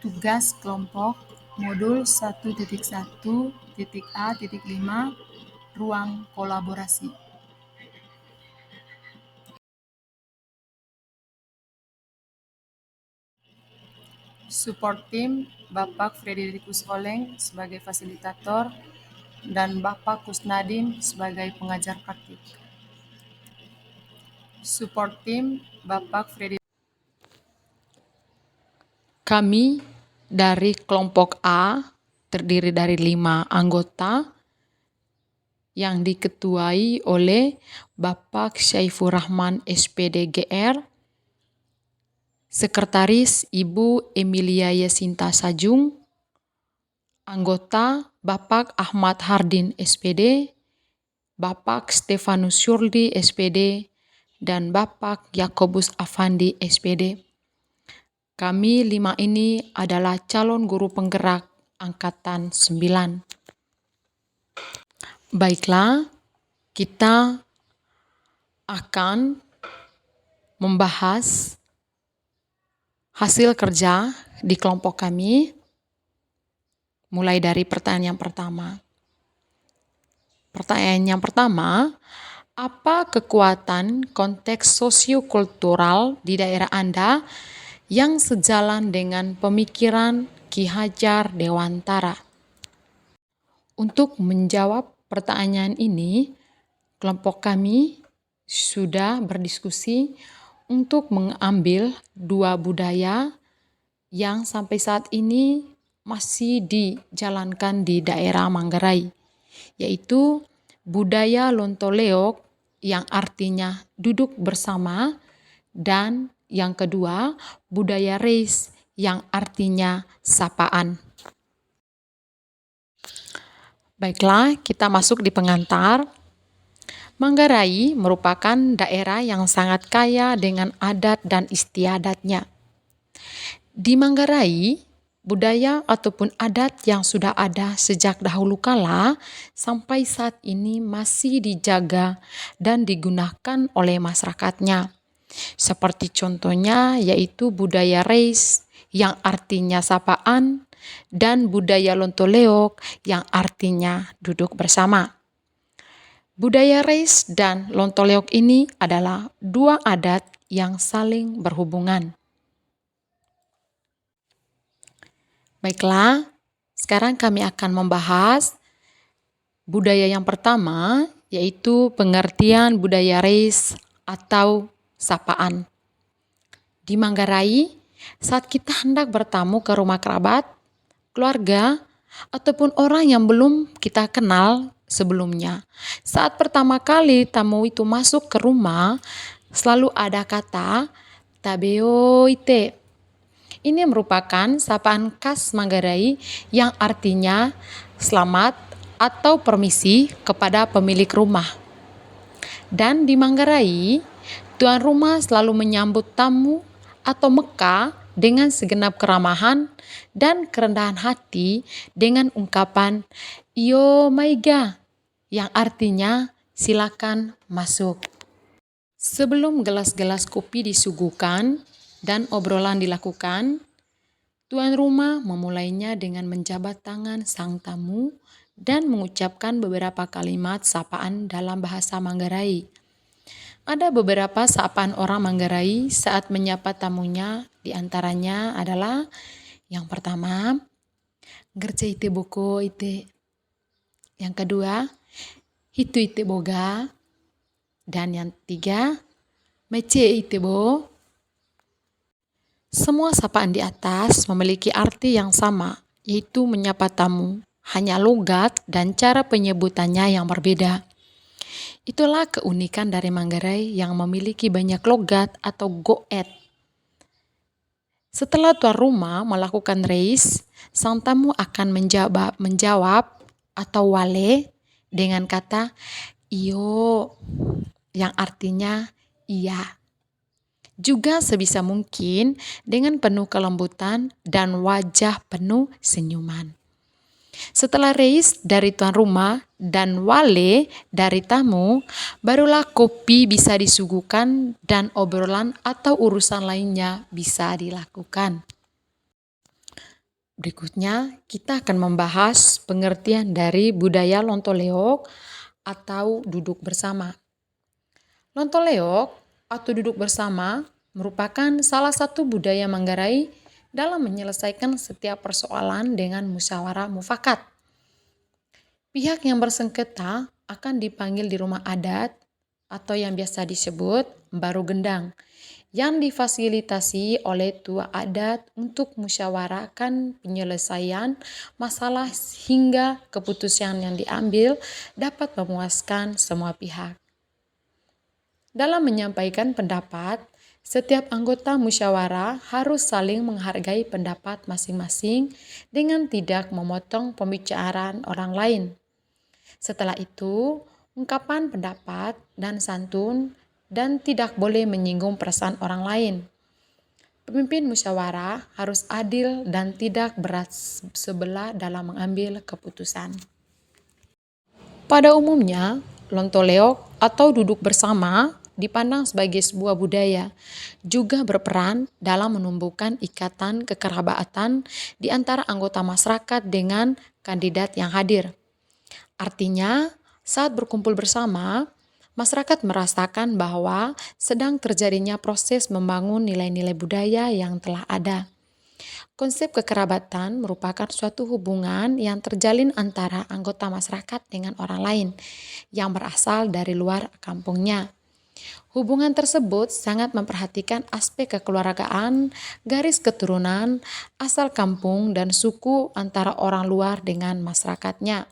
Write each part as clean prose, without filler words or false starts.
Tugas kelompok modul 1.1.A.5 Ruang kolaborasi. Support Team Bapak Frederikus Oleng sebagai fasilitator dan Bapak Kusnadin sebagai pengajar praktik. Support Team Bapak Frederikus. Kami dari kelompok A terdiri dari 5 anggota yang diketuai oleh Bapak Syaifur Rahman SPD GR, Sekretaris Ibu Emilia Yasinta Sajung, anggota Bapak Ahmad Hardin SPD, Bapak Stefanus Syurdi SPD, dan Bapak Yakobus Afandi SPD. Kami 5 ini adalah calon guru penggerak Angkatan 9. Baiklah, kita akan membahas hasil kerja di kelompok kami, mulai dari pertanyaan yang pertama. Pertanyaan yang pertama, apa kekuatan konteks sosiokultural di daerah Anda yang sejalan dengan pemikiran Ki Hajar Dewantara? Untuk menjawab pertanyaan ini, kelompok kami sudah berdiskusi untuk mengambil 2 budaya yang sampai saat ini masih dijalankan di daerah Manggarai, yaitu budaya Lontoleok yang artinya duduk bersama, dan yang kedua budaya Reis yang artinya sapaan. Baiklah, kita masuk di pengantar. Manggarai merupakan daerah yang sangat kaya dengan adat dan istiadatnya. Di Manggarai, budaya ataupun adat yang sudah ada sejak dahulu kala sampai saat ini masih dijaga dan digunakan oleh masyarakatnya. Seperti contohnya yaitu budaya Reis yang artinya sapaan dan budaya Lontoleok yang artinya duduk bersama. Budaya Reis dan Lontoleok ini adalah 2 adat yang saling berhubungan. Baiklah, sekarang kami akan membahas budaya yang pertama, yaitu pengertian budaya Reis atau sapaan. Di Manggarai, saat kita hendak bertamu ke rumah kerabat, keluarga, ataupun orang yang belum kita kenal sebelumnya, saat pertama kali tamu itu masuk ke rumah, selalu ada kata tabeo ite. Ini merupakan sapaan khas Manggarai yang artinya selamat atau permisi kepada pemilik rumah. Dan di Manggarai, tuan rumah selalu menyambut tamu atau meka dengan segenap keramahan dan kerendahan hati dengan ungkapan "Iyo maiga" yang artinya silakan masuk. Sebelum gelas-gelas kopi disuguhkan dan obrolan dilakukan, tuan rumah memulainya dengan menjabat tangan sang tamu dan mengucapkan beberapa kalimat sapaan dalam bahasa Manggarai. Ada beberapa sapaan orang Manggarai saat menyapa tamunya, diantaranya adalah yang pertama, gerce ite boko ite. Yang kedua, hitu ite boga. Dan yang ketiga, mece ite bo. Semua sapaan di atas memiliki arti yang sama, yaitu menyapa tamu. Hanya logat dan cara penyebutannya yang berbeda. Itulah keunikan dari Manggarai yang memiliki banyak logat atau goet. Setelah tuan rumah melakukan reis, sang tamu akan menjawab atau wale dengan kata iyo yang artinya iya. Juga sebisa mungkin dengan penuh kelembutan dan wajah penuh senyuman. Setelah reis dari tuan rumah dan wale dari tamu, barulah kopi bisa disuguhkan dan obrolan atau urusan lainnya bisa dilakukan. Berikutnya, kita akan membahas pengertian dari budaya Lontoleok atau duduk bersama. Lontoleok atau duduk bersama merupakan salah satu budaya Manggarai dalam menyelesaikan setiap persoalan dengan musyawarah mufakat. Pihak yang bersengketa akan dipanggil di rumah adat atau yang biasa disebut baru gendang, yang difasilitasi oleh tua adat untuk musyawarahkan penyelesaian masalah hingga keputusan yang diambil dapat memuaskan semua pihak. Dalam menyampaikan pendapat, setiap anggota musyawarah harus saling menghargai pendapat masing-masing dengan tidak memotong pembicaraan orang lain. Setelah itu, ungkapan pendapat dan santun dan tidak boleh menyinggung perasaan orang lain. Pemimpin musyawarah harus adil dan tidak berat sebelah dalam mengambil keputusan. Pada umumnya, Lontoleok atau duduk bersama dipandang sebagai sebuah budaya, juga berperan dalam menumbuhkan ikatan kekerabatan di antara anggota masyarakat dengan kandidat yang hadir. Artinya, saat berkumpul bersama, masyarakat merasakan bahwa sedang terjadinya proses membangun nilai-nilai budaya yang telah ada. Konsep kekerabatan merupakan suatu hubungan yang terjalin antara anggota masyarakat dengan orang lain yang berasal dari luar kampungnya. Hubungan tersebut sangat memperhatikan aspek kekeluargaan, garis keturunan, asal kampung, dan suku antara orang luar dengan masyarakatnya.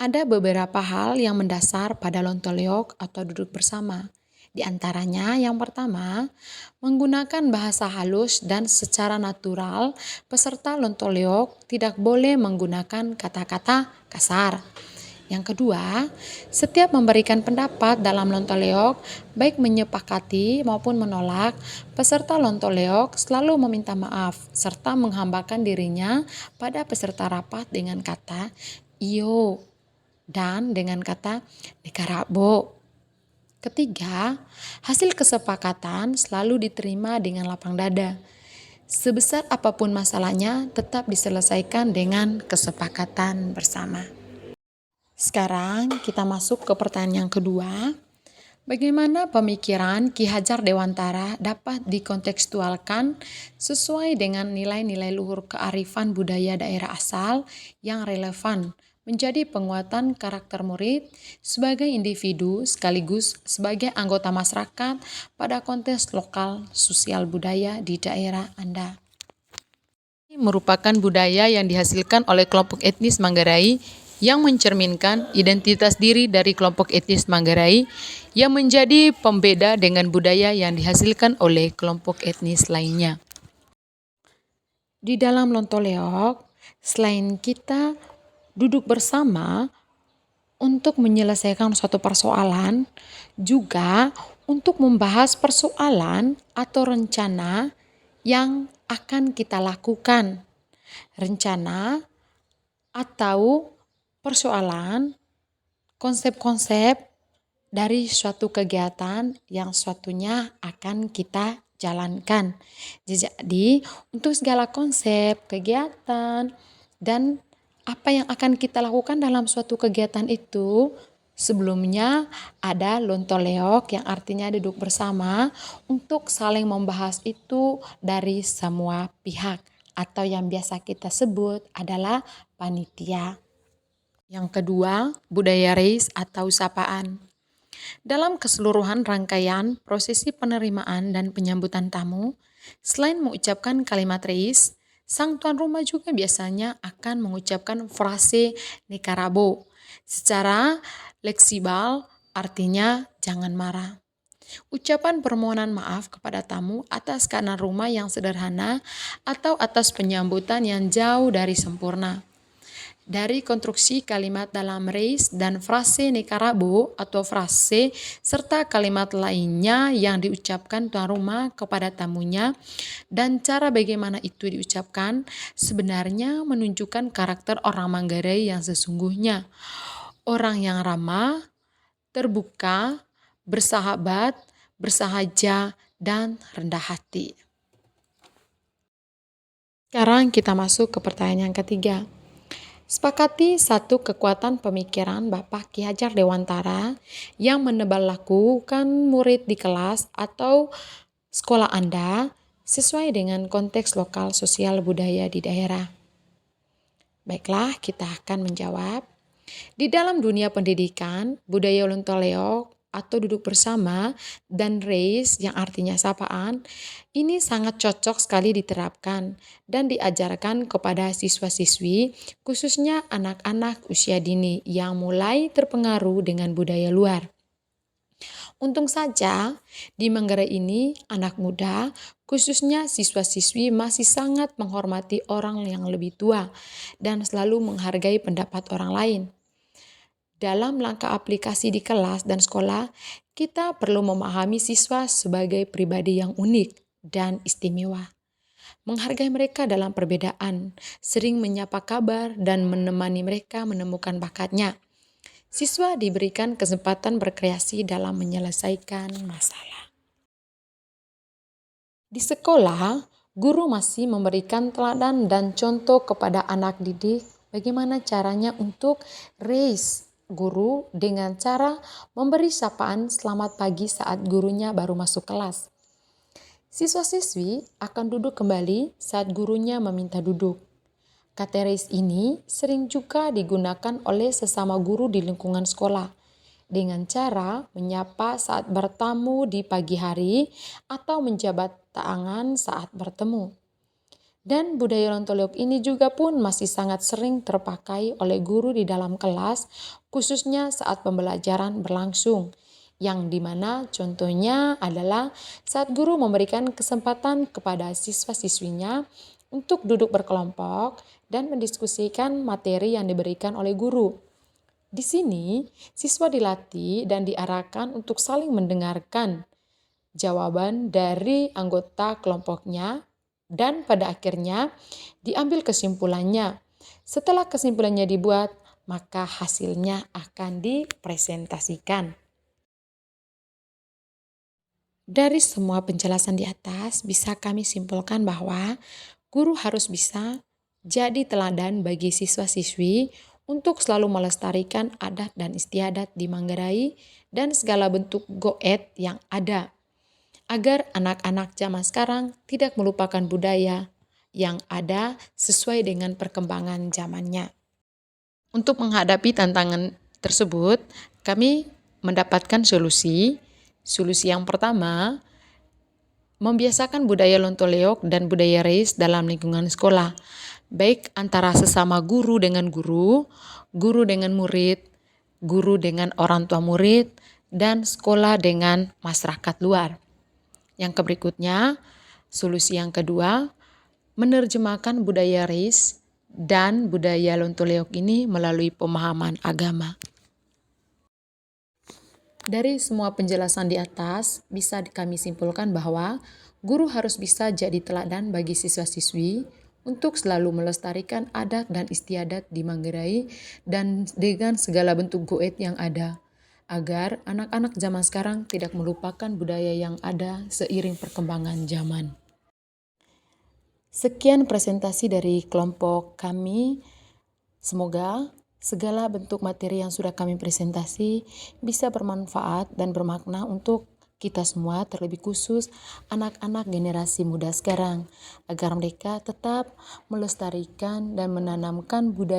Ada beberapa hal yang mendasar pada Lontoleok atau duduk bersama. Di antaranya yang pertama, menggunakan bahasa halus dan secara natural, peserta Lontoleok tidak boleh menggunakan kata-kata kasar. Yang kedua, setiap memberikan pendapat dalam Lontoleok, baik menyepakati maupun menolak, peserta Lontoleok selalu meminta maaf serta menghambakan dirinya pada peserta rapat dengan kata iyo dan dengan kata nekarabo. Ketiga, hasil kesepakatan selalu diterima dengan lapang dada. Sebesar apapun masalahnya, tetap diselesaikan dengan kesepakatan bersama. Sekarang kita masuk ke pertanyaan yang kedua. Bagaimana pemikiran Ki Hajar Dewantara dapat dikontekstualkan sesuai dengan nilai-nilai luhur kearifan budaya daerah asal yang relevan menjadi penguatan karakter murid sebagai individu sekaligus sebagai anggota masyarakat pada konteks lokal sosial budaya di daerah Anda. Ini merupakan budaya yang dihasilkan oleh kelompok etnis Manggarai yang mencerminkan identitas diri dari kelompok etnis Manggarai yang menjadi pembeda dengan budaya yang dihasilkan oleh kelompok etnis lainnya. Di dalam Lontoleok, selain kita duduk bersama untuk menyelesaikan suatu persoalan, juga untuk membahas persoalan atau rencana yang akan kita lakukan. Rencana atau persoalan, konsep-konsep dari suatu kegiatan yang suatunya akan kita jalankan. Jadi, untuk segala konsep, kegiatan, dan apa yang akan kita lakukan dalam suatu kegiatan itu, sebelumnya ada Lontoleok yang artinya duduk bersama untuk saling membahas itu dari semua pihak atau yang biasa kita sebut adalah panitia. Yang kedua, budaya reis atau sapaan. Dalam keseluruhan rangkaian prosesi penerimaan dan penyambutan tamu, selain mengucapkan kalimat reis, sang tuan rumah juga biasanya akan mengucapkan frase nekarabo secara leksibal, artinya jangan marah. Ucapan permohonan maaf kepada tamu atas keadaan rumah yang sederhana atau atas penyambutan yang jauh dari sempurna. Dari konstruksi kalimat dalam reis dan frase nekarabo atau frase serta kalimat lainnya yang diucapkan tuan rumah kepada tamunya dan cara bagaimana itu diucapkan sebenarnya menunjukkan karakter orang Manggarai yang sesungguhnya. Orang yang ramah, terbuka, bersahabat, bersahaja, dan rendah hati. Sekarang kita masuk ke pertanyaan yang ketiga. Sepakati satu kekuatan pemikiran Bapak Ki Hajar Dewantara yang menebal lakukan murid di kelas atau sekolah Anda sesuai dengan konteks lokal sosial budaya di daerah. Baiklah, kita akan menjawab. Di dalam dunia pendidikan, budaya lontoleok atau duduk bersama dan race yang artinya sapaan, ini sangat cocok sekali diterapkan dan diajarkan kepada siswa-siswi, khususnya anak-anak usia dini yang mulai terpengaruh dengan budaya luar. Untung saja di Manggarai ini anak muda, khususnya siswa-siswi masih sangat menghormati orang yang lebih tua dan selalu menghargai pendapat orang lain. Dalam langkah aplikasi di kelas dan sekolah, kita perlu memahami siswa sebagai pribadi yang unik dan istimewa. Menghargai mereka dalam perbedaan, sering menyapa kabar dan menemani mereka menemukan bakatnya. Siswa diberikan kesempatan berkreasi dalam menyelesaikan masalah. Di sekolah, guru masih memberikan teladan dan contoh kepada anak didik bagaimana caranya untuk raise guru dengan cara memberi sapaan selamat pagi saat gurunya baru masuk kelas. Siswa-siswi akan duduk kembali saat gurunya meminta duduk. Kata raise ini sering juga digunakan oleh sesama guru di lingkungan sekolah dengan cara menyapa saat bertamu di pagi hari atau menjabat tangan saat bertemu. Dan budaya lontoleok ini juga pun masih sangat sering terpakai oleh guru di dalam kelas, khususnya saat pembelajaran berlangsung, yang dimana contohnya adalah saat guru memberikan kesempatan kepada siswa-siswinya untuk duduk berkelompok dan mendiskusikan materi yang diberikan oleh guru. Di sini, siswa dilatih dan diarahkan untuk saling mendengarkan jawaban dari anggota kelompoknya dan pada akhirnya diambil kesimpulannya. Setelah kesimpulannya dibuat, maka hasilnya akan dipresentasikan. Dari semua penjelasan di atas, bisa kami simpulkan bahwa guru harus bisa jadi teladan bagi siswa-siswi untuk selalu melestarikan adat dan istiadat di Manggarai dan segala bentuk goet yang ada, agar anak-anak zaman sekarang tidak melupakan budaya yang ada sesuai dengan perkembangan zamannya. Untuk menghadapi tantangan tersebut, kami mendapatkan solusi. Solusi yang pertama, membiasakan budaya lontoleok dan budaya race dalam lingkungan sekolah, baik antara sesama guru dengan guru, guru dengan murid, guru dengan orang tua murid, dan sekolah dengan masyarakat luar. Yang berikutnya, solusi yang kedua, menerjemahkan budaya race dan budaya lontoleok ini melalui pemahaman agama. Dari semua penjelasan di atas, bisa kami simpulkan bahwa guru harus bisa jadi teladan bagi siswa-siswi untuk selalu melestarikan adat dan istiadat di Manggarai dan dengan segala bentuk goet yang ada, agar anak-anak zaman sekarang tidak melupakan budaya yang ada seiring perkembangan zaman. Sekian presentasi dari kelompok kami. Semoga segala bentuk materi yang sudah kami presentasi bisa bermanfaat dan bermakna untuk kita semua, terlebih khusus anak-anak generasi muda sekarang, agar mereka tetap melestarikan dan menanamkan budaya